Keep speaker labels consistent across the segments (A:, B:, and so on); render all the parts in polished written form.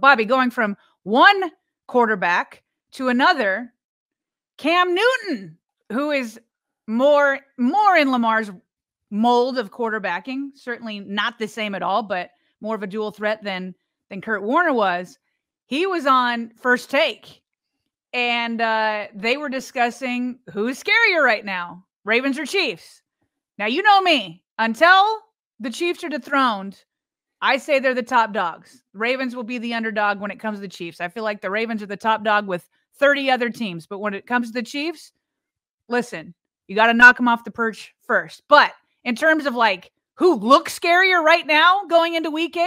A: Bobby, going from one quarterback to another, Cam Newton, who is more in Lamar's mold of quarterbacking, certainly not the same at all, but more of a dual threat than Kurt Warner was. He was on First Take, and they were discussing who's scarier right now, Ravens or Chiefs. Now, you know me. Until the Chiefs are dethroned, I say they're the top dogs. Ravens will be the underdog when it comes to the Chiefs. I feel like the Ravens are the top dog with 30 other teams. But when it comes to the Chiefs, listen, you got to knock them off the perch first. But in terms of like who looks scarier right now going into week 8,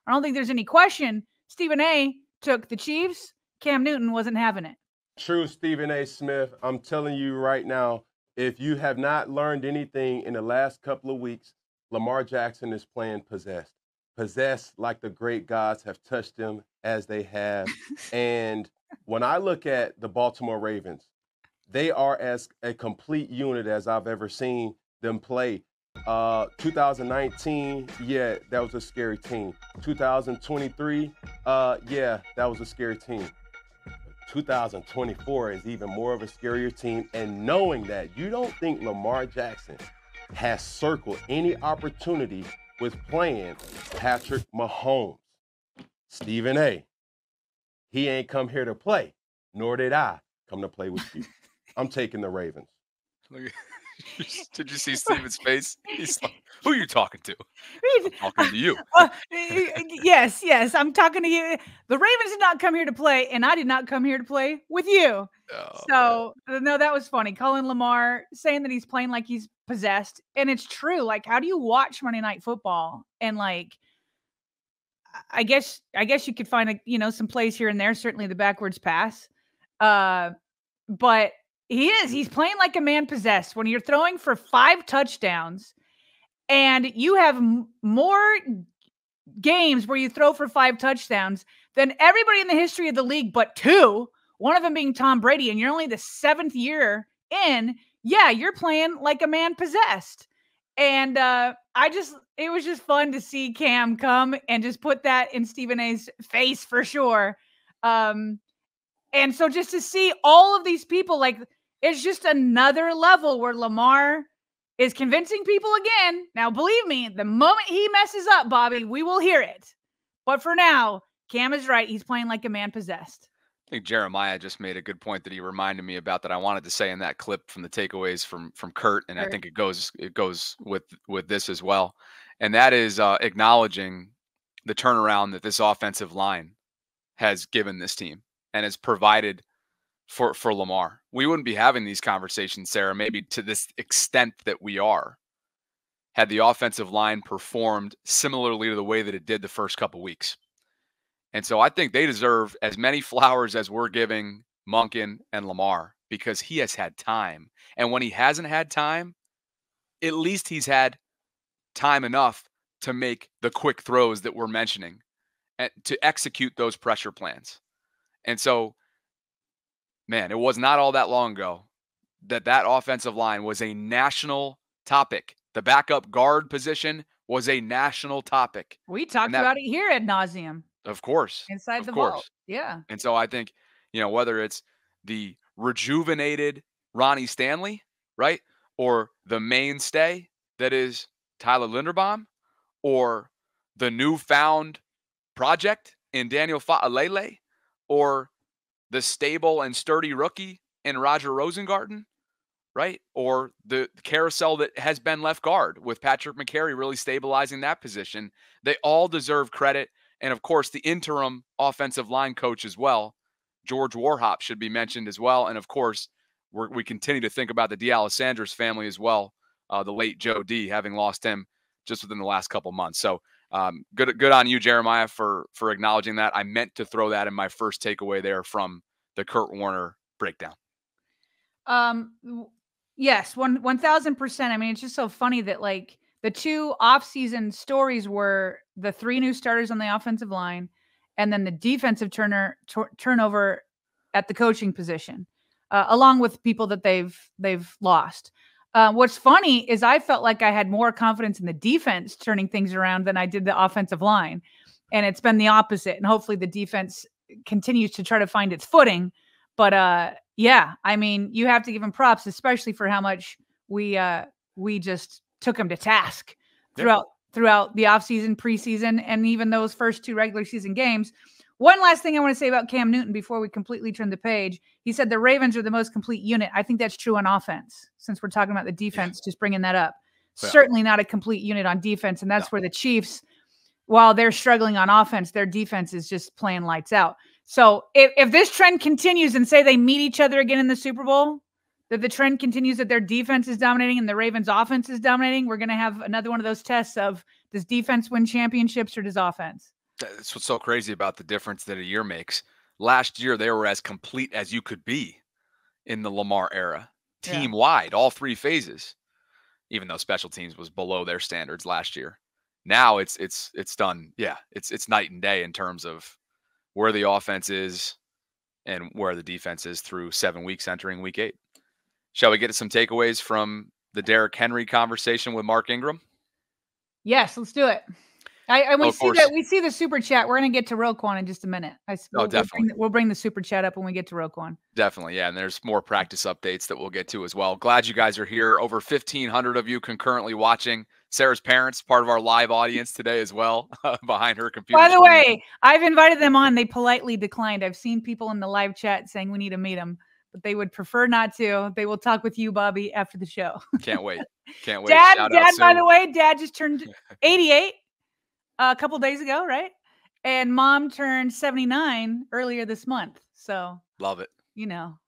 A: I don't think there's any question. Stephen A. took the Chiefs. Cam Newton wasn't having it.
B: True, Stephen A. Smith. I'm telling you right now, if you have not learned anything in the last couple of weeks, Lamar Jackson is playing possessed. Possessed like the great gods have touched him as they have. And when I look at the Baltimore Ravens, they are as a complete unit as I've ever seen them play. 2019, yeah, that was a scary team. 2023, yeah, that was a scary team. 2024 is even more of a scarier team. And knowing that, you don't think Lamar Jackson has circled any opportunity with playing Patrick Mahomes. Stephen A., he ain't come here to play, nor did I come to play with you. I'm taking the Ravens.
C: Did you see Steven's face? He's like, who are you talking to? I'm talking to you.
A: Yes, I'm talking to you. The Ravens did not come here to play, and I did not come here to play with you. No, that was funny. Colin Lamar saying that he's playing like he's possessed, and it's true. Like, how do you watch Monday Night Football? And like, I guess you could find some plays here and there. Certainly the backwards pass, but. He's playing like a man possessed when you're throwing for 5 touchdowns and you have more games where you throw for 5 touchdowns than everybody in the history of the league, but 2, one of them being Tom Brady. And you're only the 7th year in. Yeah, you're playing like a man possessed. And it was just fun to see Cam come and just put that in Stephen A.'s face for sure. And so just to see all of these people, like, it's just another level where Lamar is convincing people again. Now, believe me, the moment he messes up, Bobby, we will hear it. But for now, Cam is right. He's playing like a man possessed.
C: I think Jeremiah just made a good point that he reminded me about that I wanted to say in that clip from the takeaways from Kurt, and I think it goes with this as well. And that is acknowledging the turnaround that this offensive line has given this team and has provided for Lamar. We wouldn't be having these conversations, Sarah, maybe to this extent that we are, had the offensive line performed similarly to the way that it did the first couple weeks. And so I think they deserve as many flowers as we're giving Monken and Lamar, because he has had time. And when he hasn't had time, at least he's had time enough to make the quick throws that we're mentioning and to execute those pressure plans. And so, man, it was not all that long ago that offensive line was a national topic. The backup guard position was a national topic.
A: We talked about it here ad nauseum.
C: Of course.
A: Inside the vault. Yeah.
C: And so I think, whether it's the rejuvenated Ronnie Stanley, right? Or the mainstay that is Tyler Linderbaum, or the newfound project in Daniel Fa'alele, or the stable and sturdy rookie in Roger Rosengarten, right? Or the carousel that has been left guard with Patrick McCary really stabilizing that position. They all deserve credit. And, of course, the interim offensive line coach as well, George Warhop, should be mentioned as well. And, of course, we continue to think about the D'Alessandro's family as well, the late Joe D, having lost him just within the last couple months. So good on you, Jeremiah, for acknowledging that. I meant to throw that in my first takeaway there from the Kurt Warner breakdown.
A: Yes, 1,000%. I mean, it's just so funny that, like, the 2 off-season stories were the 3 new starters on the offensive line and then the defensive turnover at the coaching position, along with people that they've lost. What's funny is I felt like I had more confidence in the defense turning things around than I did the offensive line. and it's been the opposite. And hopefully the defense continues to try to find its footing. But yeah, I mean, you have to give them props, especially for how much we just took them to task throughout the offseason, preseason, and even those first 2 regular season games. One last thing I want to say about Cam Newton before we completely turn the page. He said the Ravens are the most complete unit. I think that's true on offense. Since we're talking about the defense, just bringing that up. Yeah. Certainly not a complete unit on defense, and that's where the Chiefs, while they're struggling on offense, their defense is just playing lights out. So if this trend continues and say they meet each other again in the Super Bowl, that the trend continues that their defense is dominating and the Ravens offense is dominating, we're going to have another one of those tests of, does defense win championships or does offense?
C: That's what's so crazy about the difference that a year makes. Last year, they were as complete as you could be in the Lamar era, team-wide, all 3 phases, even though special teams was below their standards last year. Now it's done. Yeah, it's night and day in terms of where the offense is and where the defense is through 7 weeks entering week 8. Shall we get to some takeaways from the Derrick Henry conversation with Mark Ingram?
A: Yes, let's do it. We see the super chat. We're going to get to Roquan in just a minute.
C: Definitely.
A: We'll bring the super chat up when we get to Roquan.
C: Definitely, yeah. And there's more practice updates that we'll get to as well. Glad you guys are here. Over 1,500 of you concurrently watching. Sarah's parents, part of our live audience today as well, behind her computer.
A: By the way, I've invited them on. They politely declined. I've seen people in the live chat saying we need to meet them, but they would prefer not to. They will talk with you, Bobby, after the show.
C: Can't wait. Can't wait.
A: Dad, by the way, Dad just turned 88 a couple days ago, right? And Mom turned 79 earlier this month. So
C: love it.
A: You know,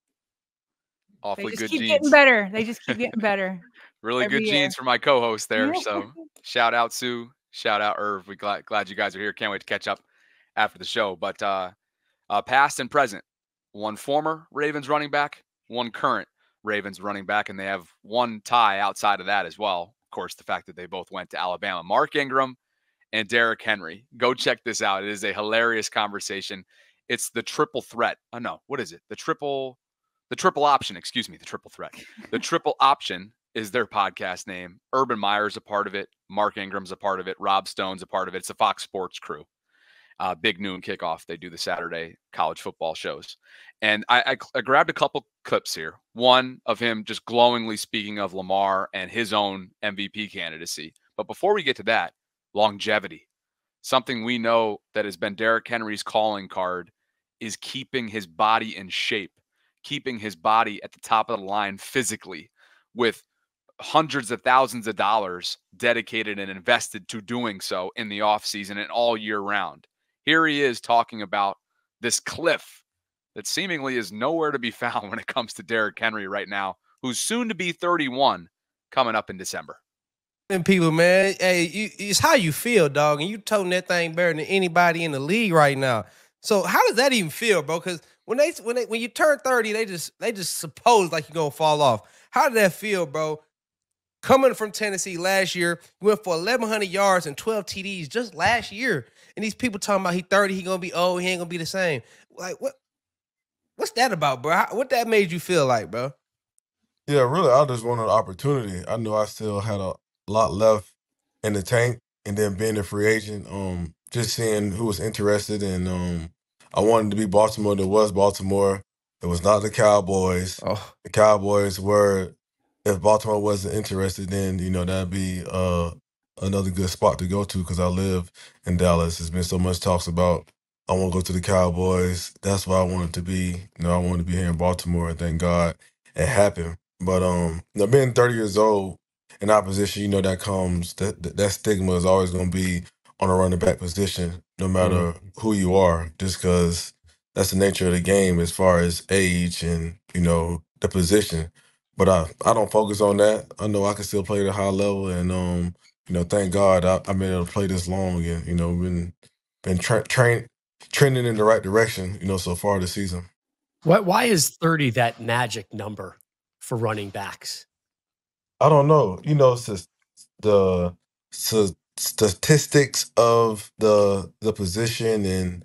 C: awfully good genes.
A: They just keep getting better. They just keep getting better.
C: Really good genes for my co-host there. So shout out Sue, shout out Irv. We glad you guys are here. Can't wait to catch up after the show. But past and present, one former Ravens running back, one current Ravens running back, and they have one tie outside of that as well. Of course, the fact that they both went to Alabama. Mark Ingram and Derrick Henry. Go check this out. It is a hilarious conversation. It's the triple threat. Oh no, what is it? The triple option. Excuse me, the triple threat. The triple option is their podcast name. Urban Meyer's a part of it. Mark Ingram's a part of it. Rob Stone's a part of it. It's a Fox Sports crew. Big noon kickoff. They do the Saturday college football shows. And I grabbed a couple clips here. One of him just glowingly speaking of Lamar and his own MVP candidacy. But before we get to that, longevity. Something we know that has been Derrick Henry's calling card is keeping his body in shape, keeping his body at the top of the line physically, with hundreds of thousands of dollars dedicated and invested to doing so in the offseason and all year round. Here he is talking about this cliff that seemingly is nowhere to be found when it comes to Derrick Henry right now, who's soon to be 31 coming up in December.
D: And people, man, hey, it's how you feel, dog, and you toting that thing better than anybody in the league right now. So how does that even feel, bro? Because when you turn 30, they just suppose like you're gonna fall off. How did that feel, bro? Coming from Tennessee last year, you went for 1,100 yards and 12 TDs just last year, and these people talking about he 30, he gonna be old, he ain't gonna be the same. Like what's that about, bro? What that made you feel like, bro?
E: Yeah, really, I just wanted an opportunity. I knew I still had a lot left in the tank, and then being a free agent, just seeing who was interested, and I wanted to be Baltimore. There was Baltimore. It was not the Cowboys.
D: Oh.
E: The Cowboys were, if Baltimore wasn't interested, then, that'd be another good spot to go to because I live in Dallas. There's been so much talks about I want to go to the Cowboys. That's why I wanted to be. I wanted to be here in Baltimore, and thank God it happened. But being 30 years old in our position, that comes, that stigma is always going to be on a running back position, no matter who you are, just because that's the nature of the game as far as age and, the position. But I don't focus on that. I know I can still play at a high level, and, thank God I've been able to play this long, and, been trending in the right direction, so far this season.
F: Why is 30 that magic number for running backs?
E: I don't know. It's just the statistics of the position, and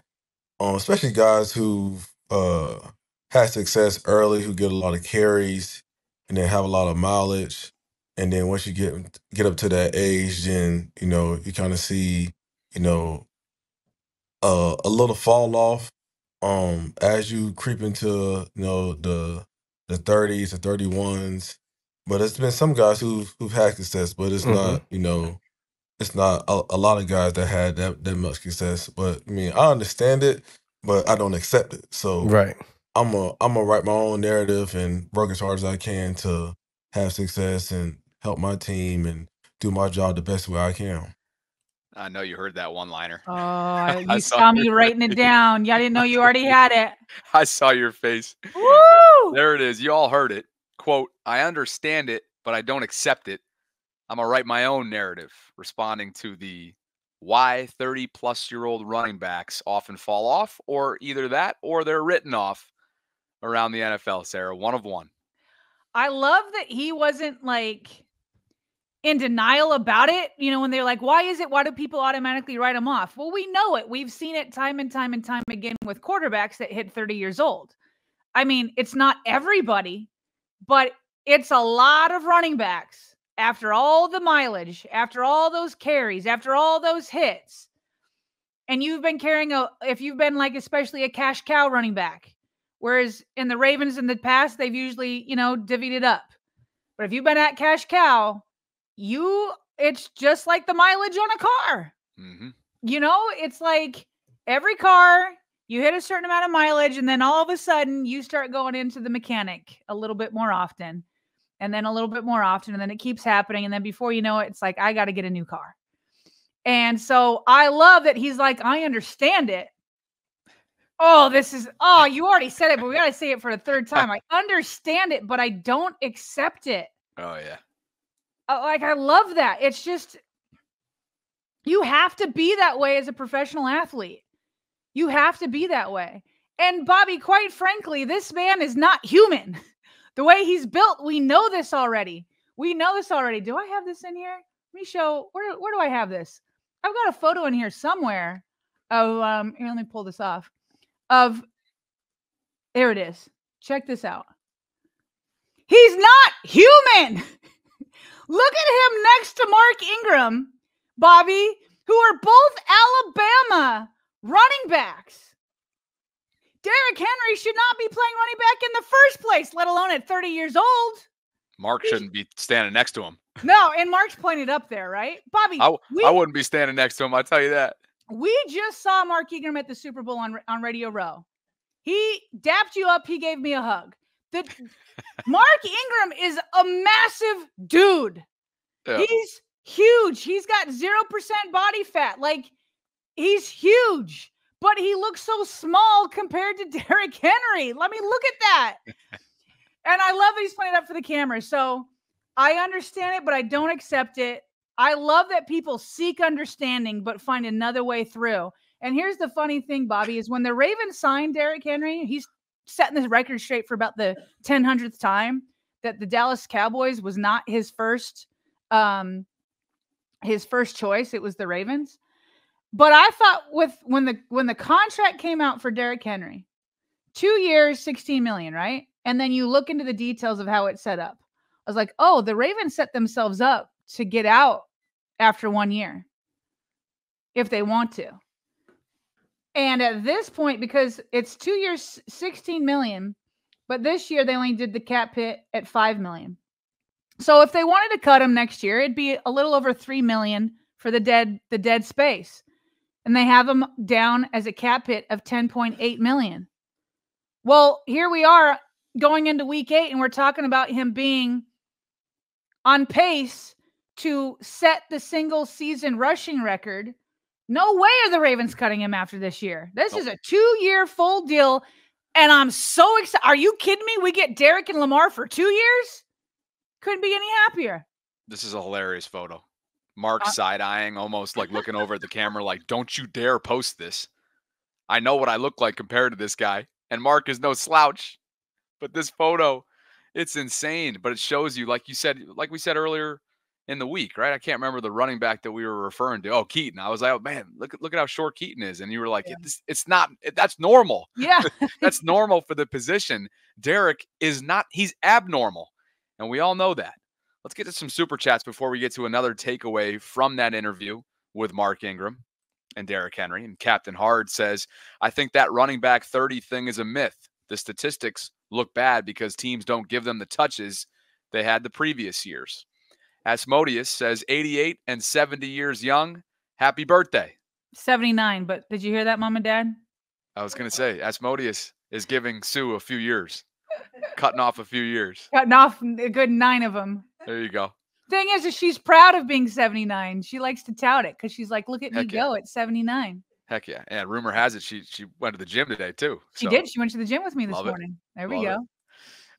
E: especially guys who've had success early, who get a lot of carries and then have a lot of mileage. And then once you get up to that age, then, you kind of see, a little fall off as you creep into the 30s and 31s. But it's been some guys who've had success, but it's not it's not a lot of guys that had that much success. But I mean, I understand it, but I don't accept it. So
D: Right.
E: I'm gonna write my own narrative and work as hard as I can to have success and help my team and do my job the best way I can.
C: I know you heard that one-liner.
A: Oh,
C: I
A: you
C: saw
A: saw
C: your
A: me writing it
C: face.
A: down. Yeah, I didn't know you already had it.
C: I saw your face.
A: Woo!
C: There it is. You all heard it. Quote, I understand it, but I don't accept it. I'm going to write my own narrative, responding to the why 30-plus-year-old running backs often fall off, or either that or they're written off around the NFL, Sarah. One of one.
A: I love that he wasn't like in denial about it. You know, when they're like, why do people automatically write them off? Well, we know it. We've seen it time and time and time again with quarterbacks that hit 30 years old. I mean, it's not everybody, but it's a lot of running backs after all the mileage, after all those carries, after all those hits. And you've been carrying if you've been like, especially a cash cow running back, whereas in the Ravens in the past, they've usually, divvied it up. But if you've been at cash cow, it's just like the mileage on a car.
C: Mm-hmm.
A: It's like every car, you hit a certain amount of mileage, and then all of a sudden you start going into the mechanic a little bit more often, and then a little bit more often, and then it keeps happening. And then before you know it, it's like, I got to get a new car. And so I love that he's like, I understand it. You already said it, but we got to say it for a third time. I understand it, but I don't accept it.
C: Oh, yeah.
A: I love that. It's just, you have to be that way as a professional athlete. You have to be that way. And Bobby, quite frankly, this man is not human. The way he's built, we know this already. Do I have this in here? Let me show, where do I have this? I've got a photo in here somewhere of, here, let me pull this off. There it is. Check this out. He's not human. Look at him next to Mark Ingram, Bobby, who are both Alabama running backs. Derrick Henry should not be playing running back in the first place, let alone at 30 years old.
C: Mark shouldn't be standing next to him.
A: No, and Mark's pointed up there, right? Bobby,
C: I wouldn't be standing next to him, I'll tell you that.
A: We just saw Mark Ingram at the Super Bowl on Radio Row. He dapped you up. He gave me a hug. Mark Ingram is a massive dude. Yeah. He's huge. He's got 0% body fat. Like, he's huge, but he looks so small compared to Derrick Henry. Let me look at that. And I love that he's playing it up for the camera. So I understand it, but I don't accept it. I love that people seek understanding, but find another way through. And here's the funny thing, Bobby, is when the Ravens signed Derrick Henry, he's setting this record straight for about the 100th time that the Dallas Cowboys was not his first choice. It was the Ravens. But I thought when the contract came out for Derrick Henry, 2 years, $16 million, right? And then you look into the details of how it's set up. I was like, oh, the Ravens set themselves up to get out after 1 year if they want to. And at this point, because it's 2 years, $16 million, but this year they only did the cap hit at $5 million. So if they wanted to cut him next year, it'd be a little over $3 million for the dead space. And they have him down as a cap hit of $10.8 million. Well, here we are going into week 8, and we're talking about him being on pace to set the single season rushing record. No way are the Ravens cutting him after this year. This is a 2-year full deal, and I'm so excited. Are you kidding me? We get Derrick and Lamar for 2 years? Couldn't be any happier.
C: This is a hilarious photo. Mark side-eyeing, almost like looking over at the camera like, don't you dare post this. I know what I look like compared to this guy, and Mark is no slouch. But this photo, it's insane. But it shows you, like you said, like we said earlier in the week, right? I can't remember the running back that we were referring to. Oh, Keaton. I was like, oh man, look at how short Keaton is. And you were like, it's not, that's normal.
A: Yeah.
C: That's normal for the position. Derrick is not, he's abnormal. And we all know that. Let's get to some super chats before we get to another takeaway from that interview with Mark Ingram. and Derrick Henry. And Captain Hard says, I think that running back 30 thing is a myth. The statistics look bad because teams don't give them the touches they had the previous years. Asmodeus says, 88 and 70 years young. Happy birthday.
A: 79. But did you hear that, Mom and Dad?
C: I was going to say, Asmodeus is giving Sue a few years, cutting off a few years.
A: Cutting off a good 9 of them.
C: There you go.
A: Thing is she's proud of being 79. She likes to tout it because she's like, look at me
C: Heck yeah.
A: go at 79.
C: Heck yeah. And rumor has it she went to the gym today too.
A: She did. She went to the gym with me this morning. There we go.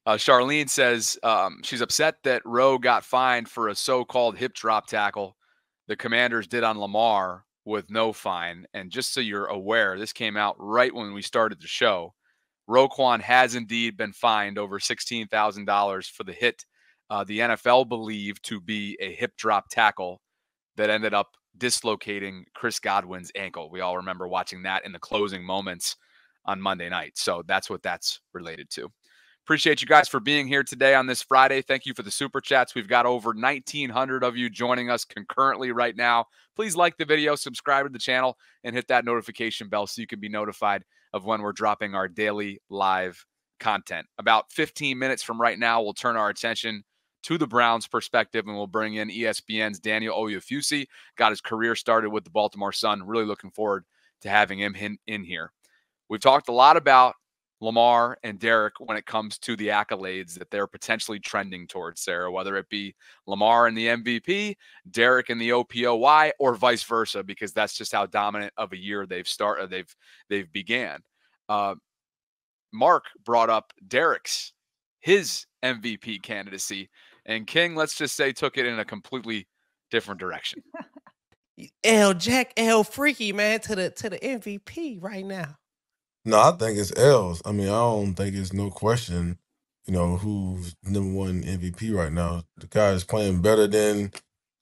C: Charlene says she's upset that Rowe got fined for a so-called hip drop tackle the Commanders did on Lamar with no fine. And just so you're aware, this came out right when we started the show. Roquan has indeed been fined over $16,000 for the hit the NFL believed to be a hip drop tackle that ended up dislocating Chris Godwin's ankle. We all remember watching that in the closing moments on Monday night. So that's what that's related to. Appreciate you guys for being here today on this Friday. Thank you for the super chats. We've got over 1,900 of you joining us concurrently right now. Please like the video, subscribe to the channel, and hit that notification bell so you can be notified of when we're dropping our daily live content. About 15 minutes from right now, we'll turn our attention to the Browns perspective, and we'll bring in ESPN's Daniel Oyefusi. Got his career started with the Baltimore Sun. Really looking forward to having him in here. We've talked a lot about Lamar and Derrick when it comes to the accolades that they're potentially trending towards, Sarah, whether it be Lamar and the MVP, Derrick and the OPOY, or vice versa, because that's just how dominant of a year they've began. Mark brought up his MVP candidacy, and King, let's just say, took it in a completely different direction.
D: Jack L freaky, man, to the MVP right now.
E: No, I think it's L's. I mean, I don't think it's no question, who's #1 MVP right now. The guy is playing better than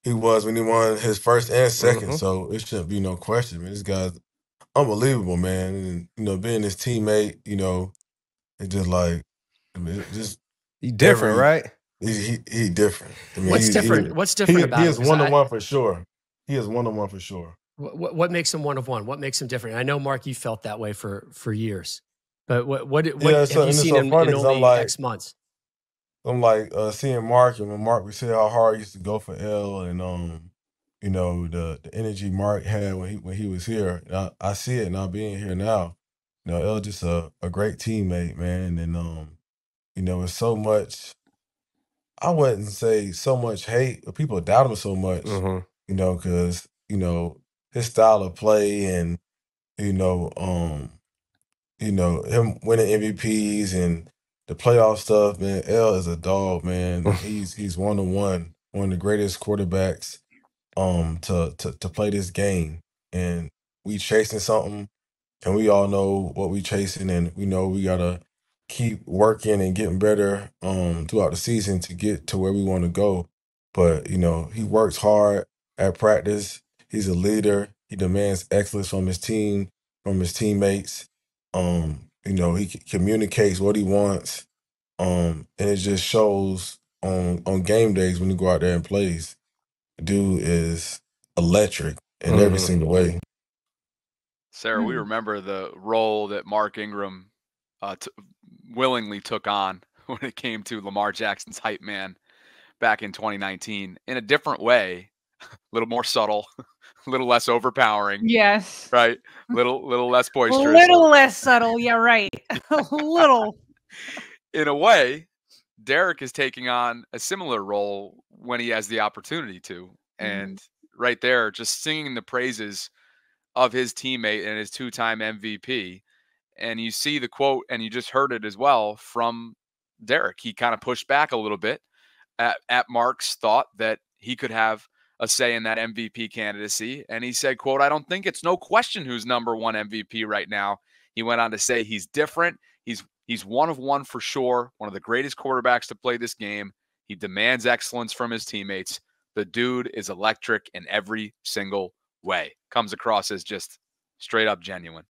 E: he was when he won his first and second, so it shouldn't be no question, man. This guy's unbelievable, man. And, being his teammate, it's just like,
D: He's different, right?
E: He different. I mean,
F: What's different? What's different about him?
E: He is one-on-one for sure. He is one-on-one for sure.
F: What makes him one of one? What makes him different? I know, Mark, you felt that way for years, but what have you seen in only X months?
E: I'm like seeing Mark, and when Mark, we said how hard he used to go for L, and the energy Mark had when he was here. I see it now being here now. L just a great teammate, man, and it's so much. I wouldn't say so much hate, but people doubt him so much, because his style of play and him winning MVPs and the playoff stuff, man. L is a dog, man. He's one of the greatest quarterbacks to play this game. And we chasing something, and we all know what we chasing, and we know we gotta keep working and getting better throughout the season to get to where we want to go. But he works hard at practice. He's a leader. He demands excellence from his team, from his teammates. He communicates what he wants. And it just shows on game days when he go out there and plays. The dude is electric in every single way.
C: Sarah, we remember the role that Mark Ingram willingly took on when it came to Lamar Jackson's hype man back in 2019 in a different way, a little more subtle, a little less overpowering.
A: Yes.
C: Right. Little less boisterous.
A: A little less subtle. Yeah, right. A little.
C: In a way, Derrick is taking on a similar role when he has the opportunity to. And right there, just singing the praises of his teammate and his 2-time MVP. And you see the quote, and you just heard it as well from Derrick. He kind of pushed back a little bit at Mark's thought that he could have a say in that MVP candidacy. And he said, quote, I don't think it's no question who's #1 MVP right now. He went on to say he's different. He's one of one for sure. One of the greatest quarterbacks to play this game. He demands excellence from his teammates. The dude is electric in every single way. Comes across as just straight up genuine.